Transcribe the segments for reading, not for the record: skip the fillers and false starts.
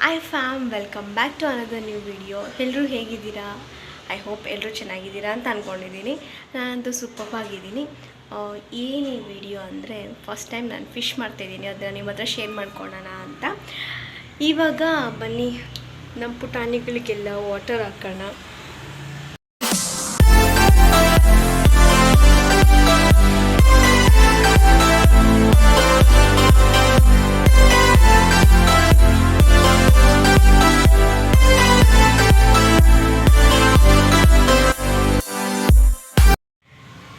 I fam welcome back to another new video. ಎಲ್ಲರೂ ಹೇಗಿದ್ದೀರಾ? I hope ಎಲ್ಲರೂ ಚೆನ್ನಾಗಿದ್ದೀರಾ ಅಂತ ಅಂದ್ಕೊಂಡಿದ್ದೀನಿ. ನಾನಂತೂ ಸೂಪರ್ ಆಗಿದ್ದೀನಿ. ಏನು ಈ ವಿಡಿಯೋ ಅಂದರೆ, ಫಸ್ಟ್ ಟೈಮ್ ನಾನು ಫಿಶ್ ಮಾಡ್ತಾಯಿದ್ದೀನಿ, ಅದನ್ನು ನಿಮ್ಮ ಹತ್ರ ಶೇರ್ ಮಾಡ್ಕೊಳ್ಳೋಣ ಅಂತ. ಇವಾಗ ಬನ್ನಿ ನಮ್ಮ ಪುಟಾಣಿಗಳಿಗೆಲ್ಲ ವಾಟರ್ ಹಾಕೋಣ.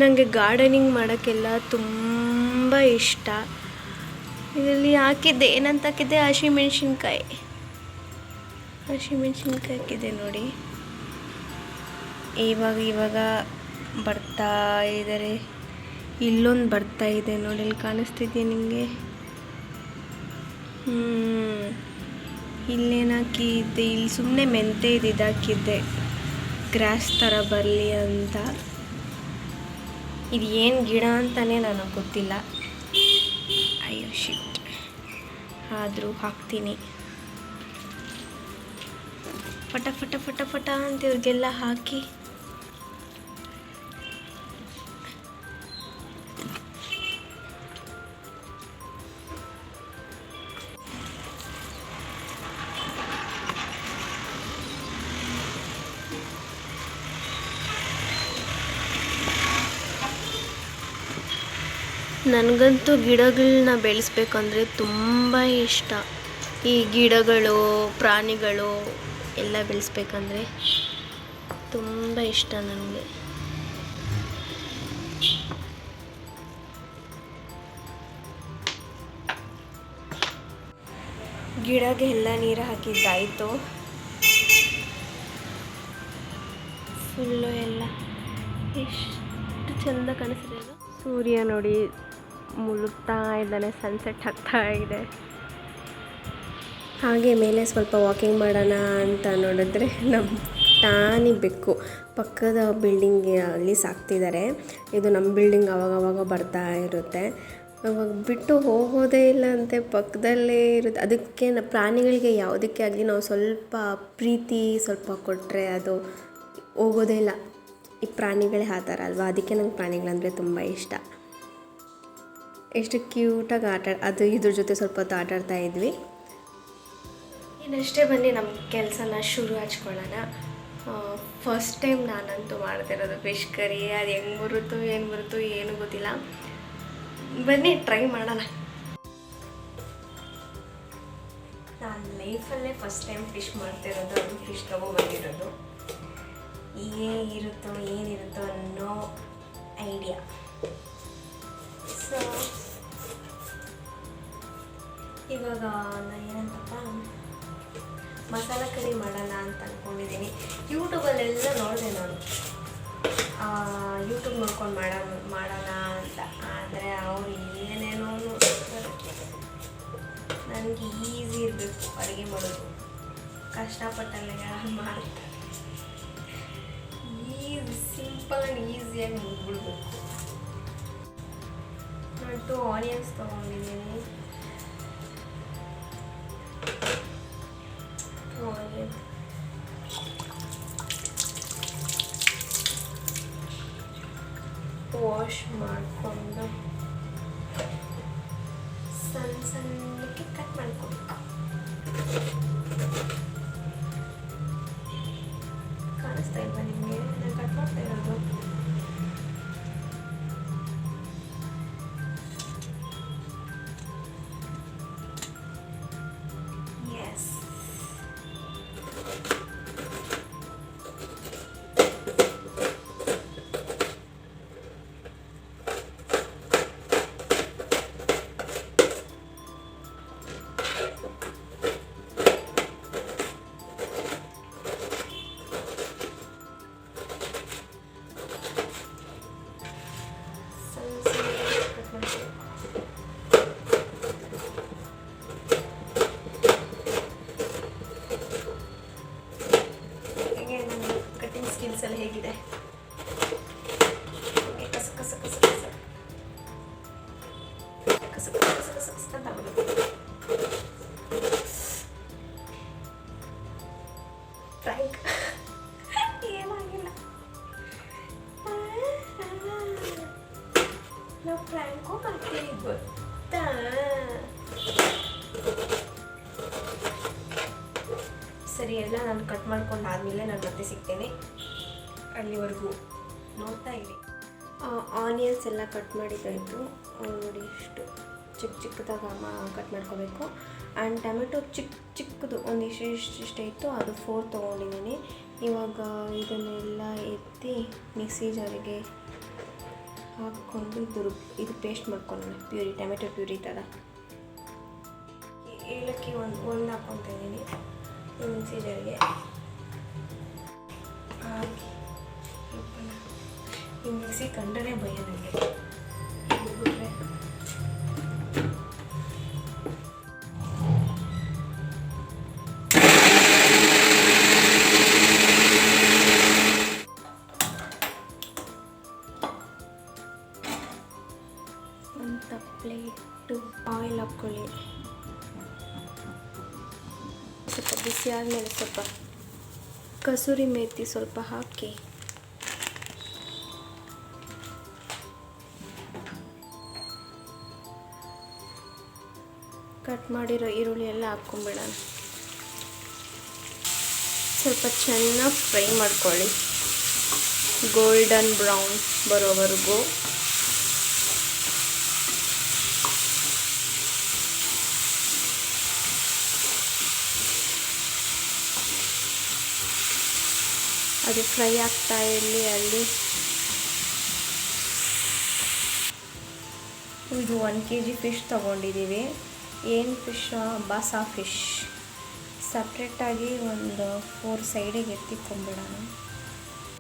ನನಗೆ ಗಾರ್ಡನಿಂಗ್ ಮಾಡೋಕ್ಕೆಲ್ಲ ತುಂಬ ಇಷ್ಟ. ಇದರಲ್ಲಿ ಹಾಕಿದ್ದೆ, ಏನಂತ ಹಾಕಿದ್ದೆ, ಹಸಿಮೆಣ್ಸಿನ್ಕಾಯಿ ಹಾಕಿದ್ದೆ ನೋಡಿ. ಇವಾಗ ಬರ್ತಾ ಇದ್ದಾರೆ. ಇಲ್ಲೊಂದು ಬರ್ತಾ ಇದೆ ನೋಡಿ, ಇಲ್ಲಿ ಕಾಣಿಸ್ತಿದ್ಯಾ ನಿಮಗೆ? ಇಲ್ಲೇನು ಹಾಕಿದ್ದೆ, ಇಲ್ಲಿ ಸುಮ್ಮನೆ ಮೆಂತೆ ಇದಾಕಿದ್ದೆ, ಗ್ರಾಸ್ ಥರ ಬರಲಿ ಅಂತ. ಇದು ಏನು ಗಿಡ ಅಂತಲೇ ನನಗೆ ಗೊತ್ತಿಲ್ಲ. ಅಯ್ಯೋ ಶಿಟ್, ಆದರೂ ಹಾಕ್ತೀನಿ. ಫಟ ಫಟ ಫಟ ಫಟ ಅಂತ ಇವ್ರಿಗೆಲ್ಲ ಹಾಕಿ ನನಗಂತೂ ಗಿಡಗಳನ್ನ ಬೆಳೆಸ್ಬೇಕಂದ್ರೆ ತುಂಬ ಇಷ್ಟ. ಈ ಗಿಡಗಳು, ಪ್ರಾಣಿಗಳು ಎಲ್ಲ ಬೆಳೆಸ್ಬೇಕಂದ್ರೆ ತುಂಬ ಇಷ್ಟ ನನಗೆ. ಗಿಡಕ್ಕೆ ಎಲ್ಲ ನೀರು ಹಾಕಿದ್ದಾಯಿತು. ಫುಲ್ಲು ಎಲ್ಲ ಎಷ್ಟು ಚೆಂದ ಕಾಣಿಸ್ತಿದೆ. ಸೂರ್ಯ ನೋಡಿ ಮುಳುಗ್ತಾ ಇದ್ದಾನೆ, ಸನ್ಸೆಟ್ ಆಗ್ತಾ ಇದೆ. ಹಾಗೆ ಮೇಲೆ ಸ್ವಲ್ಪ ವಾಕಿಂಗ್ ಮಾಡೋಣ ಅಂತ ನೋಡಿದ್ರೆ ನಮ್ಮ ಟಾನಿ ಬೆಕ್ಕು ಪಕ್ಕದ ಬಿಲ್ಡಿಂಗ್ ಅಲ್ಲಿ ಸಾಕ್ತಿದ್ದಾರೆ. ಇದು ನಮ್ಮ ಬಿಲ್ಡಿಂಗ್ ಅವಾಗವಾಗ ಬರ್ತಾ ಇರುತ್ತೆ. ಅವಾಗ ಬಿಟ್ಟು ಹೋಗೋದೇ ಇಲ್ಲ ಅಂತೆ, ಪಕ್ಕದಲ್ಲೇ ಇರುತ್ತೆ. ಅದಕ್ಕೆ ಪ್ರಾಣಿಗಳಿಗೆ ಯಾವುದಕ್ಕೆ ಆಗಲಿ ನಾವು ಸ್ವಲ್ಪ ಪ್ರೀತಿ ಸ್ವಲ್ಪ ಕೊಟ್ಟರೆ ಅದು ಹೋಗೋದೇ ಇಲ್ಲ. ಈ ಪ್ರಾಣಿಗಳೇ ಆ ಥರ ಅಲ್ವಾ, ಅದಕ್ಕೆ ನಂಗೆ ಪ್ರಾಣಿಗಳಂದರೆ ತುಂಬ ಇಷ್ಟ. ಎಷ್ಟು ಕ್ಯೂಟಾಗಿ ಅದು ಇದ್ರ ಜೊತೆ ಸ್ವಲ್ಪ ಹೊತ್ತು ಆಟಾಡ್ತಾ ಇದ್ವಿ. ಇನ್ನಷ್ಟೇ ಬನ್ನಿ ನಮ್ಮ ಕೆಲಸನ ಶುರು ಹಚ್ಕೊಳ್ಳೋಣ. ಫಸ್ಟ್ ಟೈಮ್ ನಾನಂತೂ ಮಾಡ್ತಿರೋದು ಫಿಶ್ ಕರಿ. ಅದು ಹೆಂಗೆ ಬರುತ್ತೋ ಏನು ಗೊತ್ತಿಲ್ಲ. ಬನ್ನಿ ಟ್ರೈ ಮಾಡೋಣ. ನಾನು ಲೈಫಲ್ಲೇ ಫಸ್ಟ್ ಟೈಮ್ ಫಿಶ್ ಮಾಡ್ತಿರೋದು, ಅದು ಫಿಶ್ ತೊಗೊಬಂದಿರೋದು. ಏನಿರುತ್ತೋ ಅನ್ನೋ ಐಡಿಯಾ. ಸೊ ಇವಾಗ ನಾನು ಏನಂತಪ್ಪ ಮಸಾಲ ಕರಿ ಮಾಡೋಣ ಅಂತ ಅಂದ್ಕೊಂಡಿದ್ದೀನಿ. ಯೂಟ್ಯೂಬಲ್ಲೆಲ್ಲ ನೋಡಿದೆ ನಾನು, ಯೂಟ್ಯೂಬ್ ನೋಡ್ಕೊಂಡು ಮಾಡೋಣ ಅಂತ. ಆದರೆ ಅವ್ರು ಏನೇನೋ ನನಗೆ ಈಸಿ ಇರಬೇಕು ಅಡುಗೆ ಮಾಡೋದು, ಕಷ್ಟಪಟ್ಟಲ್ಲ ಯಾರು ಮಾಡ್ತಾರೆ. ಸಿಂಪಲ್ ಆ್ಯಂಡ್ ಈಸಿಯಾಗಿ ಮುಗಿಬಿಡ್ಬೇಕು. ನಾನು 2 ಆನಿಯನ್ಸ್ ತೊಗೊಂಡಿದ್ದೀನಿ. ವಾಶ್ ಮಾಡಿಕೊಂಡು ಸಣ್ಣಕ್ಕೆ ಕಟ್ ಮಾಡ್ಕೊಬೇಕು. ಕಾಣಿಸ್ತಾ ಇಲ್ವಾ ನಿಮಗೆ? ನಾನು ಕಟ್ ಮಾಡ್ತಾ ಇರೋದು. ಎಸ್, ಸರಿ, ಎಲ್ಲ ನಾನು ಕಟ್ ಮಾಡ್ಕೊಂಡು ಆದಮೇಲೆ ನಾನು ಮತ್ತೆ ಸಿಗ್ತೇನೆ. ಅಲ್ಲಿವರೆಗೂ ನೋಡ್ತಾ ಇರಿ. ಆನಿಯನ್ಸ್ ಎಲ್ಲ ಕಟ್ ಮಾಡಿದ್ದಾಯಿತು ನೋಡಿ. ಇಷ್ಟು ಚಿಕ್ಕದಾಗಿ ಕಟ್ ಮಾಡ್ಕೋಬೇಕು. ಆ್ಯಂಡ್ ಟೊಮೆಟೊ ಚಿಕ್ಕದು ಒಂದು ಇಷ್ಟ ಇತ್ತು, ಅದು 4 ತೊಗೊಂಡಿದ್ದೀನಿ. ಇವಾಗ ಇದನ್ನೆಲ್ಲ ಎತ್ತಿ ಮಿಕ್ಸಿ ಜಾರಿಗೆ ಹಾಕ್ಕೊಂಡು ಇದು ಪೇಸ್ಟ್ ಮಾಡ್ಕೊಳ್ಳೋಣ. ಪ್ಯೂರಿ, ಟೊಮೆಟೊ ಪ್ಯೂರಿ ಥರ. ಏಲಕ್ಕಿ ಒಂದು ಹಾಕ್ಕೊತಾ ಇದ್ದೀನಿ ಈ ಮಿಕ್ಸಿ ಜಾರಿಗೆ ಹಾಕಿ. ಈ ಮಿಕ್ಸಿ ಕಂಡ್ರೆ ಭಯ ನನಗೆ. ಒಂದು ಪ್ಲೇಟು ಆಯಿಲ್ ಹಾಕ್ಕೊಳ್ಳಿ. ಸ್ವಲ್ಪ ಬಿಸಿ ಆದಮೇಲೆ ಸ್ವಲ್ಪ ಕಸೂರಿ ಮೇಥಿ ಸ್ವಲ್ಪ ಹಾಕಿ ಕಟ್ ಮಾಡಿರೋ ಈರುಳ್ಳಿ ಎಲ್ಲ ಹಾಕ್ಕೊಂಬಿಡೋಣ. ಸ್ವಲ್ಪ ಚೆನ್ನಾಗಿ ಫ್ರೈ ಮಾಡ್ಕೊಳ್ಳಿ, ಗೋಲ್ಡನ್ ಬ್ರೌನ್ ಬರೋವರೆಗೂ. ಅದು ಫ್ರೈ ಆಗ್ತಾ ಇರಲಿ. ಅಲ್ಲಿ ಇದು 1 kg ಫಿಶ್ ತೊಗೊಂಡಿದ್ದೀವಿ. ಏನು ಫಿಶ್? ಬಾಸಾ ಫಿಶ್. ಸಪ್ರೇಟಾಗಿ ಒಂದು 4 ಸೈಡಿಗೆ ಎತ್ತಿಕೊಂಡ್ಬಿಡೋಣ.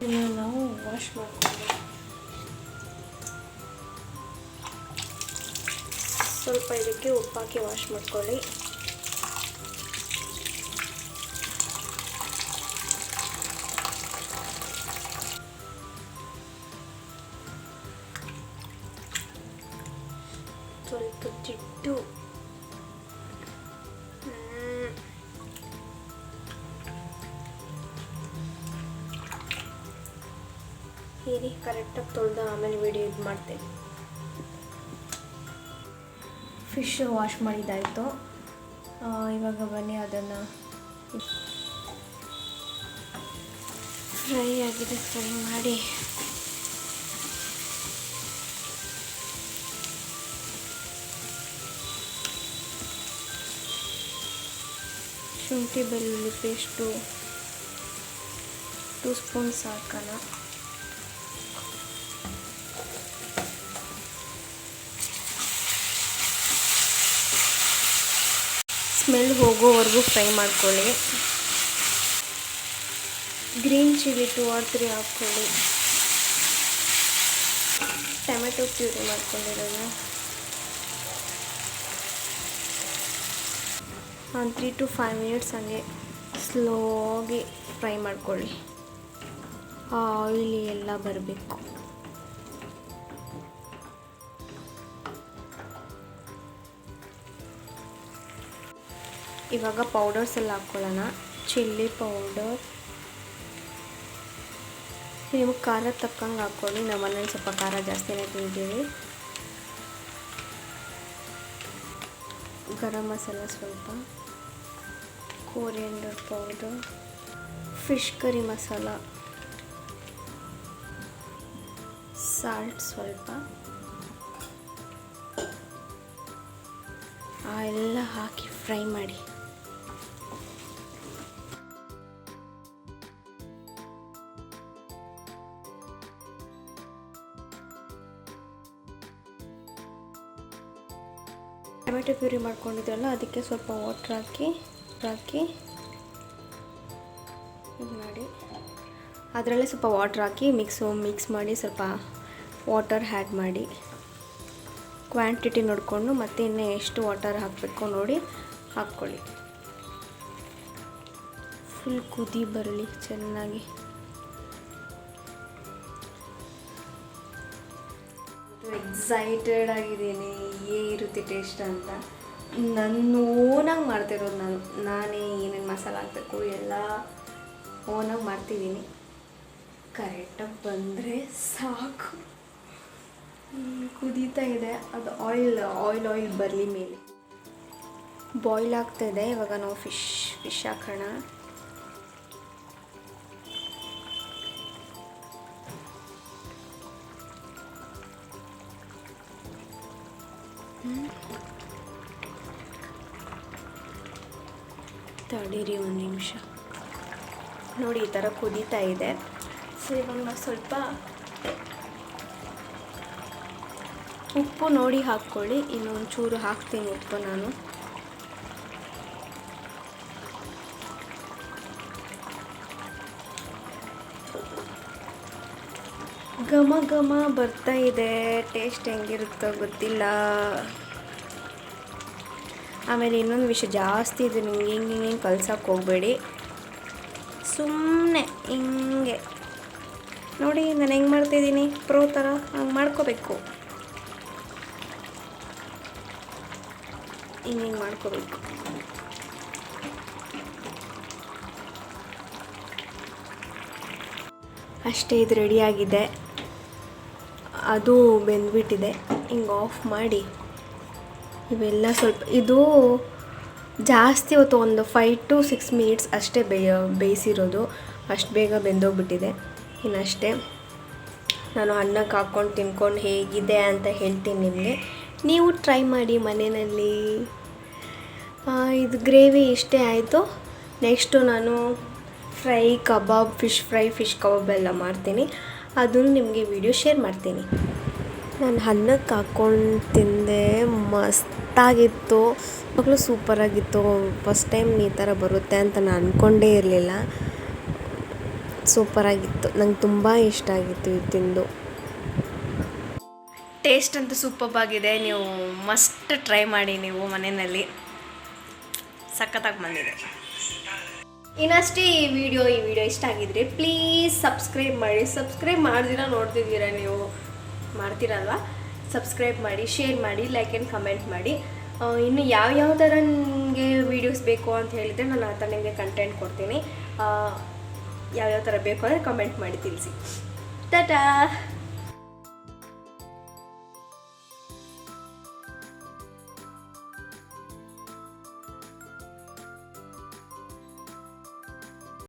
ಇದನ್ನು ನಾವು ವಾಶ್ ಮಾಡ್ಕೊಂಡು ಸ್ವಲ್ಪ ಇದಕ್ಕೆ ಉಪ್ಪಾಕಿ ವಾಶ್ ಮಾಡ್ಕೊಳ್ಳಿ. ಸ್ವಲ್ಪ ಜಿಡ್ಡು ಹೀರಿ ಕರೆಕ್ಟಾಗಿ ತೊಳೆದು ಆಮೇಲೆ ವಿಡಿಯೋ ಇದು ಮಾಡ್ತೇನೆ. ಫಿಶ್ ವಾಶ್ ಮಾಡಿದ್ದಾಯಿತು. ಇವಾಗ ಬನ್ನಿ ಅದನ್ನು ಫ್ರೈ ಆಗಿದೆ, ಫ್ರೈ ಮಾಡಿ ಶುಂಠಿ ಬೆಳ್ಳುಳ್ಳಿ ಪೇಸ್ಟು 2 ಸ್ಪೂನ್ಸ್ ಹಾಕೋಣ. ಸ್ಮೆಲ್ ಹೋಗೋವರೆಗೂ ಫ್ರೈ ಮಾಡ್ಕೊಳ್ಳಿ. ಗ್ರೀನ್ ಚಿಲ್ಲಿ 2 or 3 ಹಾಕ್ಕೊಳ್ಳಿ. ಟೊಮೆಟೊ ಪ್ಯೂರಿ ಮಾಡ್ಕೊಂಡಿರೋದು 3 to 5 minutes ಹಂಗೆ ಸ್ಲೋಗಿ ಫ್ರೈ ಮಾಡ್ಕೊಳ್ಳಿ. ಆಯಿಲಿ ಎಲ್ಲ ಬರಬೇಕು. ಇವಾಗ ಪೌಡರ್ಸ್ ಎಲ್ಲ ಹಾಕ್ಕೊಳ್ಳೋಣ. ಚಿಲ್ಲಿ ಪೌಡರ್ ನಿಮಗೆ ಖಾರ ತಕ್ಕಂಗೆ ಹಾಕ್ಕೊಳ್ಳಿ. ನಮ್ಮ ಮನೇಲಿ ಸ್ವಲ್ಪ ಖಾರ ಜಾಸ್ತಿನೇ ತಿಂತೀವಿ. ಗರಂ ಮಸಾಲ ಸ್ವಲ್ಪ, coriander powder, fish curry masala, salt ಸ್ವಲ್ಪ, ಎಲ್ಲ ಹಾಕಿ ಫ್ರೈ ಮಾಡಿ. ಟೊಮೆಟೊ ಪ್ಯೂರಿ ಮಾಡ್ಕೊಂಡಿದ್ರಲ್ಲ ಅದಕ್ಕೆ ಸ್ವಲ್ಪ ವಾಟರ್ ಹಾಕಿ ಇದು ಮಾಡಿ, ಅದರಲ್ಲೇ ಸ್ವಲ್ಪ ವಾಟರ್ ಹಾಕಿ ಮಿಕ್ಸ್ ಮಾಡಿ ಸ್ವಲ್ಪ ವಾಟರ್ ಆ್ಯಡ್ ಮಾಡಿ. ಕ್ವಾಂಟಿಟಿ ನೋಡಿಕೊಂಡು ಮತ್ತೆ ಇನ್ನೂ ಎಷ್ಟು ವಾಟರ್ ಹಾಕಬೇಕು ನೋಡಿ ಹಾಕ್ಕೊಳ್ಳಿ. ಫುಲ್ ಕುದಿ ಬರಲಿ ಚೆನ್ನಾಗಿ. ಎಕ್ಸೈಟೆಡ್ ಆಗಿದ್ದೀನಿ ಇರುತ್ತೆ ಟೇಸ್ಟ್ ಅಂತ. ನನ್ನ ಓನಾಗಿ ಮಾಡ್ತಿರೋದು ನಾನೇ ಏನೇನು ಮಸಾಲ ಹಾಕಬೇಕು ಎಲ್ಲ ಓನಾಗಿ ಮಾಡ್ತಿದ್ದೀನಿ. ಕರೆಕ್ಟಾಗಿ ಬಂದರೆ ಸಾಕು. ಕುದೀತಾ ಇದೆ, ಅದು ಆಯಿಲ್ ಬರಲಿ ಮೇಲೆ ಬಾಯ್ಲ್ ಆಗ್ತಾಯಿದೆ. ಇವಾಗ ನಾವು ಫಿಶ್ ಹಾಕೋಣ. ತಡೀರಿ ಒಂದು ನಿಮಿಷ. ನೋಡಿ ಈ ಥರ ಕುದೀತಾ ಇದೆ. ಸೊ ಇವಾಗ ನಾವು ಸ್ವಲ್ಪ ಉಪ್ಪು ನೋಡಿ ಹಾಕ್ಕೊಳ್ಳಿ. ಇನ್ನೊಂದು ಚೂರು ಹಾಕ್ತೀನಿ ಉಪ್ಪು ನಾನು. ಘಮ ಘಮ ಬರ್ತಾ ಇದೆ. ಟೇಸ್ಟ್ ಹೆಂಗಿರುತ್ತೋ ಗೊತ್ತಿಲ್ಲ. ಆಮೇಲೆ ಇನ್ನೊಂದು ವಿಷಯ, ಜಾಸ್ತಿ ಇದು ನಿಮ್ಗೆ ಹಿಂಗೆ ಕಲ್ಸಕ್ಕೆ ಹೋಗಬೇಡಿ. ಸುಮ್ಮನೆ ಹಿಂಗೆ ನೋಡಿ ನಾನು ಹೆಂಗೆ ಮಾಡ್ತಾಯಿದ್ದೀನಿ, ಪ್ರೋ ಥರ ಹಂಗೆ ಮಾಡ್ಕೋಬೇಕು. ಹಿಂಗೆ ಮಾಡ್ಕೋಬೇಕು. ಅಷ್ಟೇ, ಇದು ರೆಡಿಯಾಗಿದೆ. ಅದು ಬೆಂದ್ಬಿಟ್ಟಿದೆ. ಹಿಂಗೆ ಆಫ್ ಮಾಡಿ ಇವೆಲ್ಲ ಸ್ವಲ್ಪ, ಇದು ಜಾಸ್ತಿ ಹೊತ್ತು ಒಂದು 5 to 6 ಮಿನಿಟ್ಸ್ ಅಷ್ಟೇ ಬೇಯಿಸಿರೋದು. ಅಷ್ಟು ಬೇಗ ಬೆಂದೋಗ್ಬಿಟ್ಟಿದೆ. ಇನ್ನಷ್ಟೇ ನಾನು ಅನ್ನಕ್ಕೆ ಹಾಕ್ಕೊಂಡು ತಿನ್ಕೊಂಡು ಹೇಗಿದೆ ಅಂತ ಹೇಳ್ತೀನಿ ನಿಮಗೆ. ನೀವು ಟ್ರೈ ಮಾಡಿ ಮನೆಯಲ್ಲಿ. ಇದು ಗ್ರೇವಿ ಇಷ್ಟೇ ಆಯಿತು. ನೆಕ್ಸ್ಟು ನಾನು ಫ್ರೈ ಕಬಾಬ್, ಫಿಶ್ ಕಬಾಬ್ ಎಲ್ಲ ಮಾಡ್ತೀನಿ. ಅದನ್ನು ನಿಮಗೆ ವಿಡಿಯೋ ಶೇರ್ ಮಾಡ್ತೀನಿ. ನಾನು ಅನ್ನಕ್ಕೆ ಹಾಕ್ಕೊಂಡು ತಿಂದೆ, ಮಸ್ತಾಗಿತ್ತು. ಯಾವಾಗಲೂ ಸೂಪರಾಗಿತ್ತು. ಫಸ್ಟ್ ಟೈಮ್ ಈ ಥರ ಬರುತ್ತೆ ಅಂತ ನಾನು ಅಂದ್ಕೊಂಡೇ ಇರಲಿಲ್ಲ. ಸೂಪರಾಗಿತ್ತು. ನಂಗೆ ತುಂಬ ಇಷ್ಟ ಆಗಿತ್ತು ಇದು ತಿಂದು. ಟೇಸ್ಟ್ ಅಂತೂ ಸೂಪರ್ಬಾಗಿದೆ. ನೀವು ಮಸ್ಟ್ ಟ್ರೈ ಮಾಡಿ ನೀವು ಮನೆಯಲ್ಲಿ. ಸಖತ್ತಾಗಿ ಬಂದಿದೆ. ಇನ್ನಷ್ಟೇ ಈ ವಿಡಿಯೋ ಇಷ್ಟ ಆಗಿದ್ರೆ ಪ್ಲೀಸ್ ಸಬ್ಸ್ಕ್ರೈಬ್ ಮಾಡಿ. ಸಬ್ಸ್ಕ್ರೈಬ್ ಮಾಡ್ದಿರ ನೋಡ್ತಿದ್ದೀರಾ ನೀವು, ಮಾಡ್ತೀರಲ್ವ? ಸಬ್ಸ್ಕ್ರೈಬ್ ಮಾಡಿ, ಶೇರ್ ಮಾಡಿ, ಲೈಕ್ ಆ್ಯಂಡ್ ಕಮೆಂಟ್ ಮಾಡಿ. ಇನ್ನು ಯಾವ ಥರ ನಿಮಗೆ ವೀಡಿಯೋಸ್ ಬೇಕು ಅಂತ ಹೇಳಿದರೆ ನಾನು ಆ ಥರ ನಿಮಗೆ ಕಂಟೆಂಟ್ ಕೊಡ್ತೀನಿ. ಯಾವ್ಯಾವ ಥರ ಬೇಕು ಅಂದರೆ ಕಮೆಂಟ್ ಮಾಡಿ ತಿಳಿಸಿ. ಟಾಟಾ.